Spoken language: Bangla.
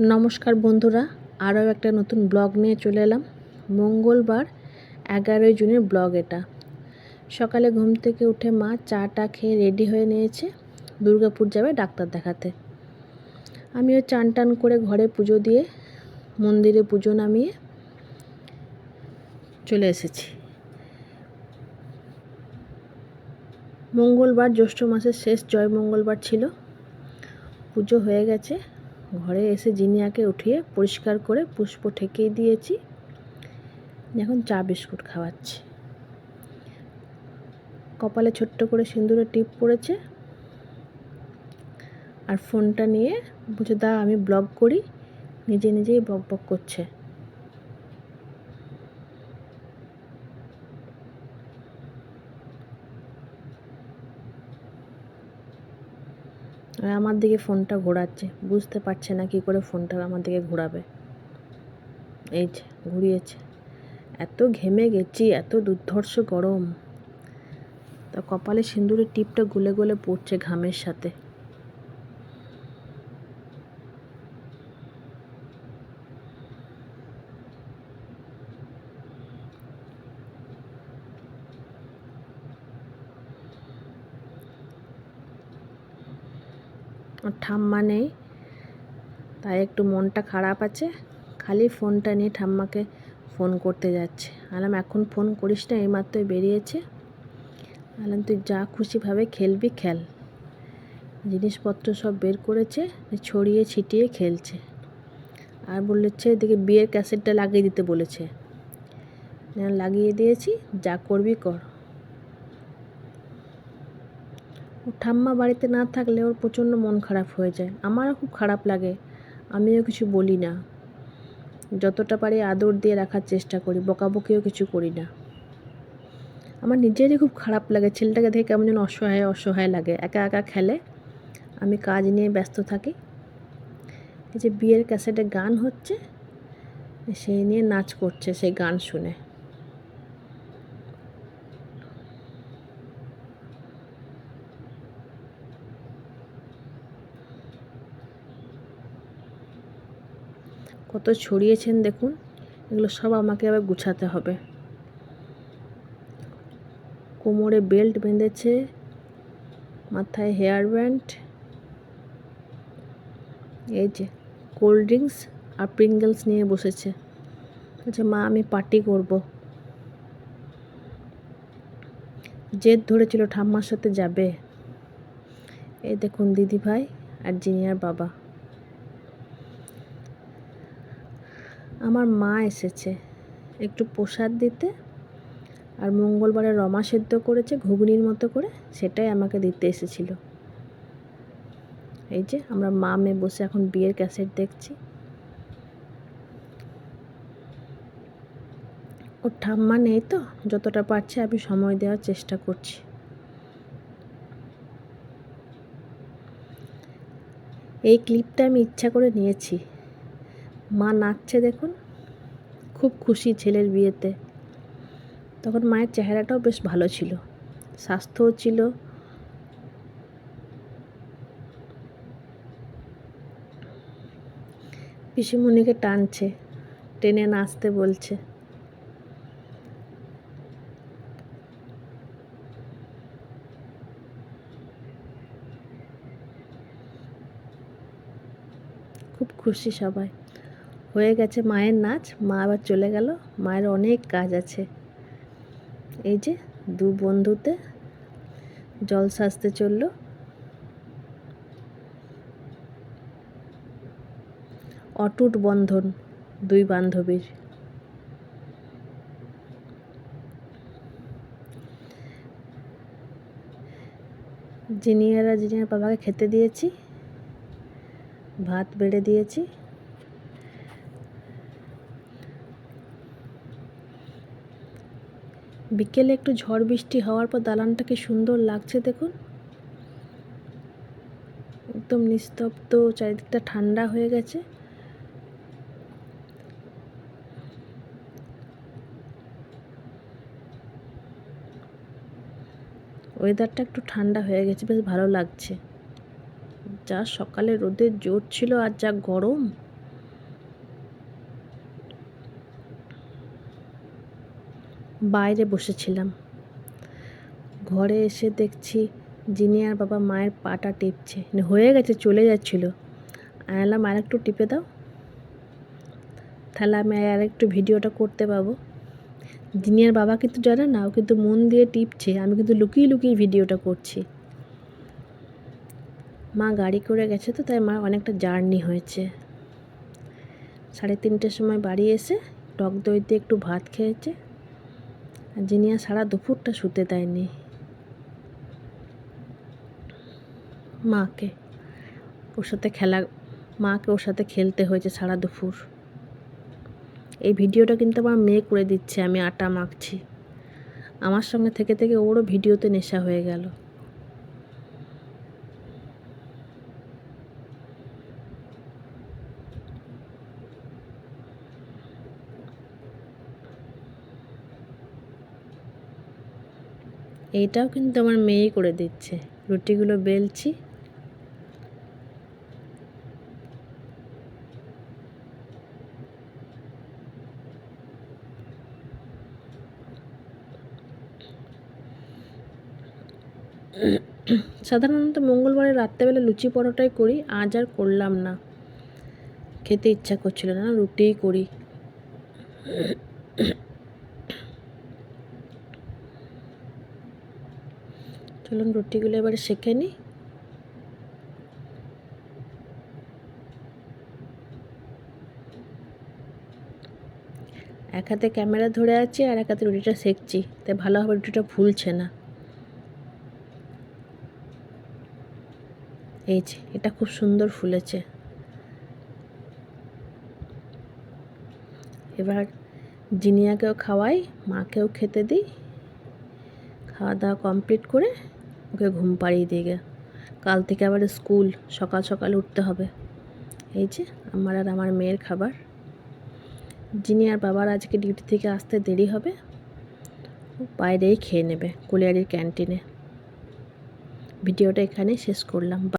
নমস্কার বন্ধুরা, আরও একটা নতুন ব্লগ নিয়ে চলে এলাম। মঙ্গলবার 11ই জুনের ব্লগ এটা। সকালে ঘুম থেকে উঠে মা চাটা খেয়ে রেডি হয়ে নিয়েছে, দুর্গাপুর যাবে ডাক্তার দেখাতে। আমিও চান টান করে ঘরে পুজো দিয়ে মন্দিরে পুজো নামিয়ে চলে এসেছি। মঙ্গলবার জ্যৈষ্ঠ মাসের শেষ জয় মঙ্গলবার ছিল। পুজো হয়ে গেছে। ঘরে এসে জিনিয়াকে উঠিয়ে পরিষ্কার করে পুষ্প ঠেকিয়ে দিয়েছি। এখন চা বিস্কুট খাওয়াচ্ছি। কপালে ছোট্ট করে সিঁদুরের টিপ পড়েছে, আর ফোনটা নিয়ে বুঝে দা আমি ব্লগ করি, নিজে নিজেই বক বক করছে। আর আমার দিকে ফোনটা ঘোরাচ্ছে, বুঝতে পারছে না কি করে ফোনটা আমার দিকে ঘোরাবে। এই যে ঘুরিয়েছে। এত ঘেমে গেছি, এত দুর্ধর্ষ গরম, তা কপালে সিঁদুরের টিপটা গলে গলে পড়ছে ঘামের সাথে। আর ঠাম্মা নেই, তাই একটু মনটা খারাপ আছে। খালি ফোনটা নিয়ে ঠাম্মাকে ফোন করতে যাচ্ছে। আলাম এখন ফোন করিস না, এইমাত্র বেরিয়েছে। আলাম তুই যা খুশিভাবে খেলবি খেল। জিনিসপত্র সব বের করেছে, ছড়িয়ে ছিটিয়ে খেলছে। আর বলেছে এদিকে বিয়ের ক্যাসেটটা লাগিয়ে দিতে বলেছে। লাগিয়ে দিয়েছি, যা করবি কর। ও ঠাম্মা বাড়িতে না থাকলে ওর প্রচণ্ড মন খারাপ হয়ে যায়, আমারও খুব খারাপ লাগে। আমিও কিছু বলি না, যতটা পারি আদর দিয়ে রাখার চেষ্টা করি, বকাবকিও কিছু করি না। আমার নিজেরই খুব খারাপ লাগে, ছেলেটাকে দেখে কেমন যেন অসহায় অসহায় লাগে। একা একা খেলে, আমি কাজ নিয়ে ব্যস্ত থাকি। এই যে বিয়ের ক্যাসেটে গান হচ্ছে, সেই নিয়ে নাচ করছে সেই গান শুনে। কত ছড়িয়েছেন দেখুন, এগুলো সব আমাকে আবার গুছাতে হবে। কোমরে বেল্ট বেঁধেছে, মাথায় হেয়ার ব্যান্ড। এই যে কোল্ড ড্রিঙ্কস আর প্রিঙ্গলস নিয়ে বসেছে। আচ্ছা মা আমি পার্টি করব। জেদ ধরেছিল ঠাম্মার সাথে যাবে। এই দেখুন দিদি ভাই আর জিনিয়ার বাবা। আমার মা এসেছে একটু প্রসাদ দিতে, আর মঙ্গলবারে রমা সেদ্ধ করেছে ঘুগনির মতো করে, সেটাই আমাকে দিতে এসেছিল। এই যে আমরা মা মেয়ে বসে এখন বিয়ের ক্যাসেট দেখছি। ওর ঠাম্মা নেই তো, যতটা পারছে আমি সময় দেওয়ার চেষ্টা করছি। এই ক্লিপটা আমি ইচ্ছা করে নিয়েছি। মা নাচছে দেখুন, খুব খুশি ছেলের বিয়েতে। তখন মায়ের চেহারাটাও বেশ ভালো ছিল, স্বাস্থ্যও ছিল। পিসিমণিকে টানছে, টেনে নাচতে বলছে। খুব খুশি সবাই। হয়ে গেছে মায়ের নাচ, মা আবার চলে গেল, মায়ের অনেক কাজ আছে। এই যে দু বন্ধুতে জল সাজতে চললো। অটুট বন্ধন দুই বান্ধবীর। জিনিয়ার বাবাকে খেতে দিয়েছি, ভাত বেড়ে দিয়েছি। বিকেলে একটু ঝড় বৃষ্টি হওয়ার পর দালানটা কি সুন্দর লাগছে দেখুন, একদম নিস্তব্ধ, চারিদিকটা ঠান্ডা হয়ে গেছে। ওয়েদারটা একটু ঠান্ডা হয়ে গেছে, বেশ ভালো লাগছে। যা সকালে রোদের জোর ছিল আর যা গরম, বাইরে বসেছিলাম, ঘরে এসে দেখছি জিনিয়ার বাবা মায়ের পাটা টিপছে, হয়ে গেছে, চলে যাচ্ছিলো। আনলাম আর একটু টিপে দাও, তাহলে আমি আর একটু ভিডিওটা করতে পাবো। জিনিয়ার বাবা কিন্তু জানে না, ও কিন্তু মন দিয়ে টিপছে, আমি কিন্তু লুকিয়ে লুকিয়ে ভিডিওটা করছি। মা গাড়ি করে গেছে তো, তাই মা অনেকটা জার্নি হয়েছে। 3:30টার সময় বাড়ি এসে টক দই দিয়ে একটু ভাত খেয়েছে। আর জিনিয়া সারা দুপুরটা শুতে দেয়নি মাকে, ওর সাথে খেলতে হয়েছে সারা দুপুর। এই ভিডিওটা কিন্তু আমার মেয়ে করে দিচ্ছে, আমি আটা মাখছি। আমার সঙ্গে থেকে থেকে ওরও ভিডিওতে নেশা হয়ে গেল। এইটাও কিন্তু আমার মেয়েই করে দিচ্ছে। রুটিগুলো বেলছি, সাধারণত মঙ্গলবারে রাত্রেবেলা লুচি পরোটাই করি, আজ আর করলাম না, খেতে ইচ্ছা করছিল না, রুটিই করি। চলুন রুটিগুলো এবারে সেঁকে নিই। এক হাতে ক্যামেরা ধরে আছি আর এক হাতে রুটিটা সেঁকছি, তাই ভালোভাবে রুটিটা ফুলছে না। এই যে এটা খুব সুন্দর ফুলেছে। এবার জিনিয়াকেও খাওয়াই, মাকেও খেতে দিই, খাওয়া দাওয়া কমপ্লিট করে ওকে ঘুম পাড়িয়ে দিয়ে গে। কাল থেকে আবার স্কুল, সকাল সকাল উঠতে হবে। এই যে আমার আর আমার মেয়ের খাবার। জিনিয়ার বাবার আজকে ডিউটি থেকে আসতে দেরি হবে, বাইরেই খেয়ে নেবে কুলিয়ারির ক্যান্টিনে। ভিডিওটা এখানেই শেষ করলাম।